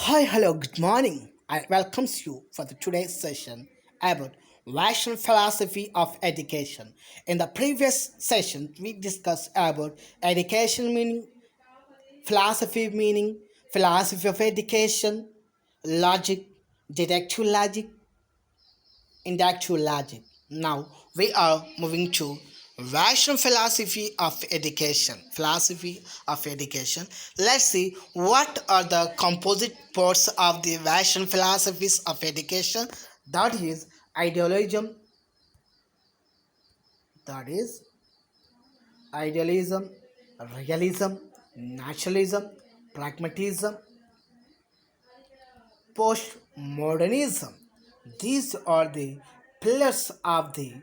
Hi, hello, good morning. I welcome you for the today's session about Western philosophy of education. In the previous session, we discussed about education meaning, philosophy of education, logic, deductive logic, inductive logic. Now we are moving to Western philosophy of education. Philosophy of education. Let's see what are the composite parts of the Western philosophies of education. That is idealism. That is idealism, realism, naturalism, pragmatism, postmodernism. These are the pillars of the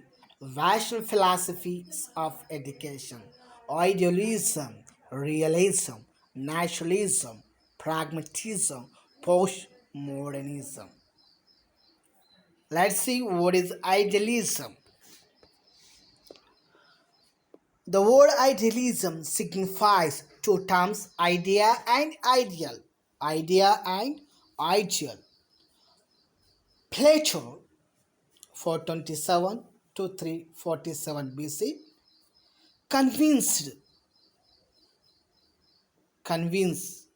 Western philosophies of education. Idealism, realism, naturalism, pragmatism, postmodernism. Let's see what is idealism. The word idealism signifies two terms idea and ideal. Idea and ideal. Plato 427 to 347 BC, convinced, convinced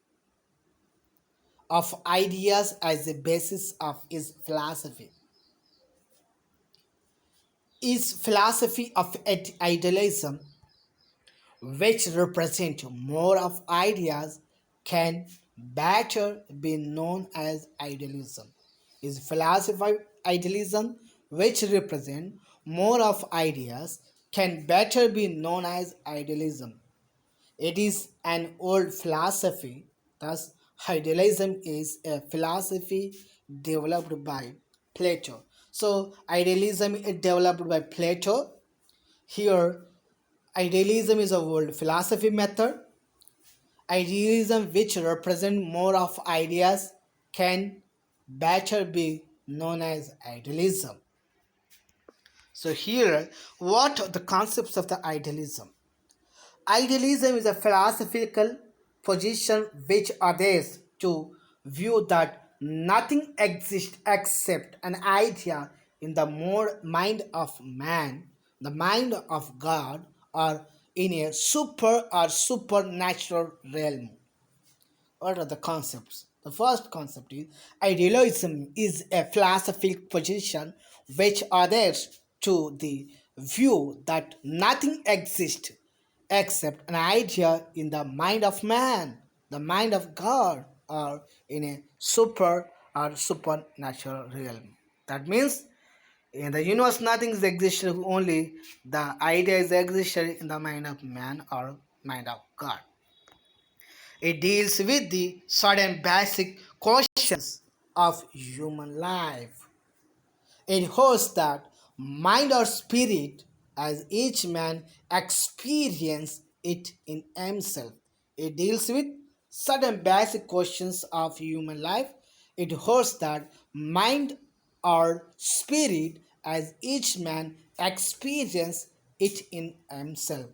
of ideas as the basis of his philosophy. His philosophy of idealism, which represent more of ideas, can better be known as idealism. His philosophy of idealism, which represent more of ideas, can better be known as idealism. It is an old philosophy, thus, idealism is a philosophy developed by Plato. So, idealism is developed by Plato. Here, idealism is a old philosophy method. Idealism, which represent more of ideas, can better be known as idealism. So, here, what are the concepts of the idealism? Idealism is a philosophical position which adheres to view that nothing exists except an idea in the more mind of man, the mind of God, or in a super or supernatural realm. What are the concepts? The first concept is idealism is a philosophical position which adheres to the view that nothing exists except an idea in the mind of man, the mind of God, or in a super or supernatural realm. That means in the universe nothing is existed, only the idea is existed in the mind of man or mind of God. It deals with the certain basic questions of human life. It holds that mind or spirit, as each man experience it in himself. It deals with certain basic questions of human life. It holds that mind or spirit, as each man experience it in himself.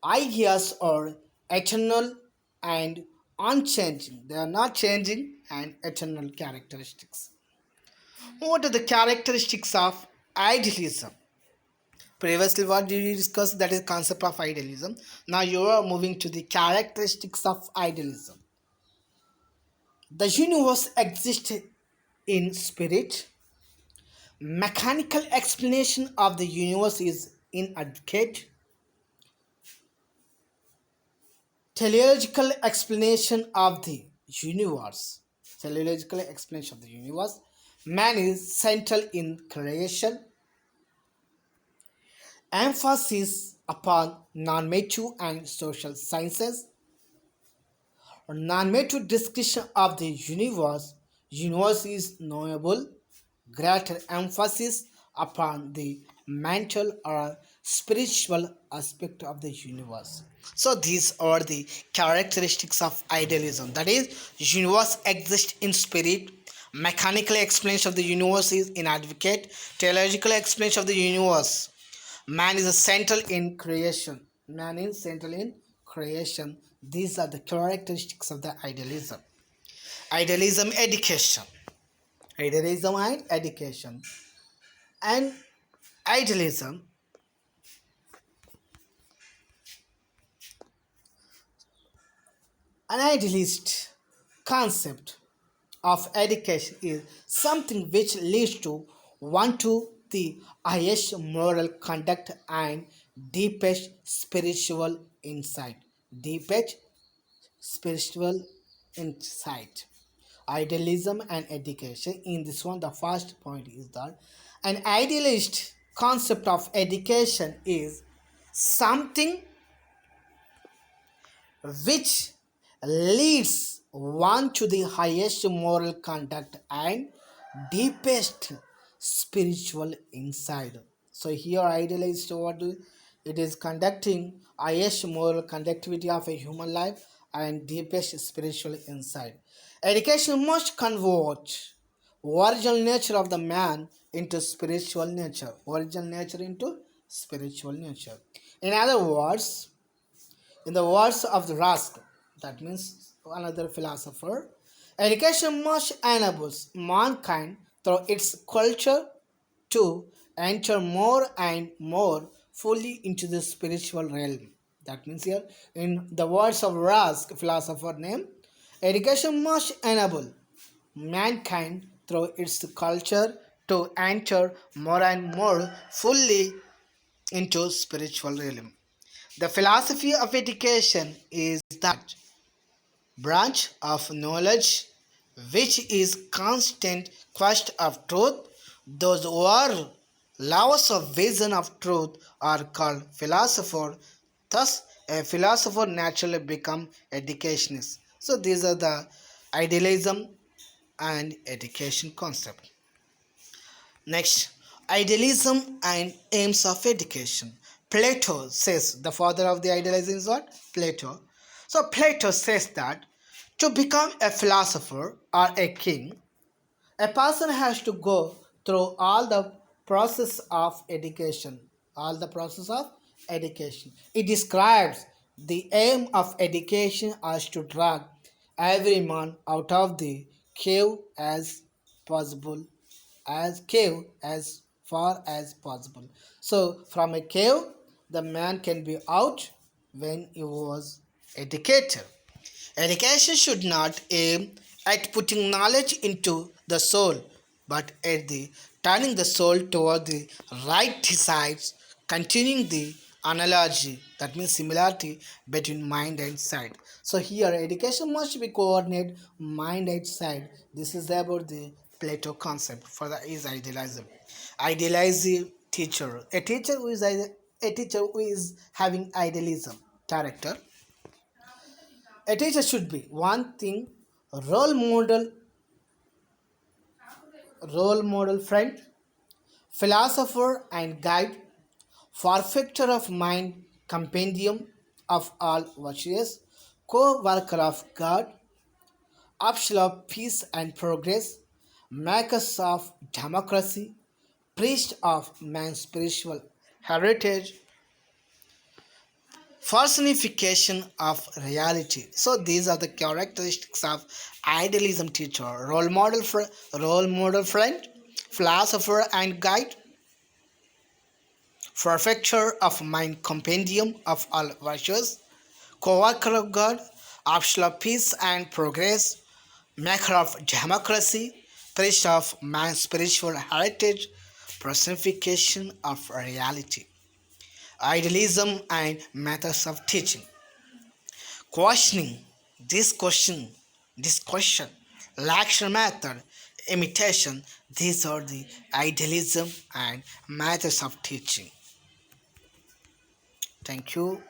Ideas are eternal and unchanging. They are not changing and eternal characteristics. What are the characteristics of idealism? Previously, what did we discuss? That is concept of idealism. Now you are moving to the characteristics of idealism. The universe exists in spirit. Mechanical explanation of the universe is inadequate. Teleological explanation of the universe. Teleological explanation of the universe. Man is central in creation. Emphasis upon normative and social sciences. Normative description of the universe is knowable. Greater emphasis upon the mental or spiritual aspect of the universe. So these are the characteristics of idealism. That is, universe exists in spirit. Mechanical explanation of the universe is inadequate. Theological explanation of the universe. Man is central in creation. Man is central in creation. These are the characteristics of the idealism. Idealism education. Idealism and education. And idealism, an idealist concept of education is something which leads to one to the highest moral conduct and deepest spiritual insight. Deepest spiritual insight. Idealism and education. In this one, the first point is that an idealist concept of education is something which leads one to the highest moral conduct and deepest spiritual insight. So here idealized what it is conducting highest moral conductivity of a human life and deepest spiritual insight. Education must convert original nature of the man into spiritual nature. Original nature into spiritual nature. In other words, in the words of the Rask, that means another philosopher, education must enable mankind through its culture to enter more and more fully into the spiritual realm. That means here, in the words of Rask, philosopher name, education must enable mankind through its culture to enter more and more fully into spiritual realm. The philosophy of education is that branch of knowledge which is constant quest of truth. Those who are lovers of vision of truth are called philosophers. Thus, a philosopher naturally become educationist. So these are the idealism and education concept. Next, idealism and aims of education. Plato says, the father of the idealism is what? Plato. So Plato says that to become a philosopher or a king, a person has to go through all the process of education. All the process of education. It describes the aim of education as to drag every man out of the cave as possible, as cave as far as possible. So from a cave, the man can be out when he was educated. Education should not aim at putting knowledge into the soul, but at the turning the soul toward the right sides, continuing the analogy, that means similarity between mind and side. So here education must be coordinated mind and side. This is about the Plato concept for the is idealism. Idealizing teacher. A teacher who is having idealism character. A teacher should be one thing, role model, role model friend, philosopher and guide, perfecter of mind, compendium of all virtues, co-worker of God, upshot of peace and progress, makers of democracy, priest of man's spiritual heritage, personification of reality. So these are the characteristics of idealism teacher: role model friend, philosopher and guide, perfecter of mind, compendium of all virtues, co-worker of God, upshot of peace and progress, maker of democracy, priest of man's spiritual heritage, personification of reality. Idealism and methods of teaching. Questioning, this question, this question, lecture method, imitation, these are the idealism and methods of teaching. Thank you.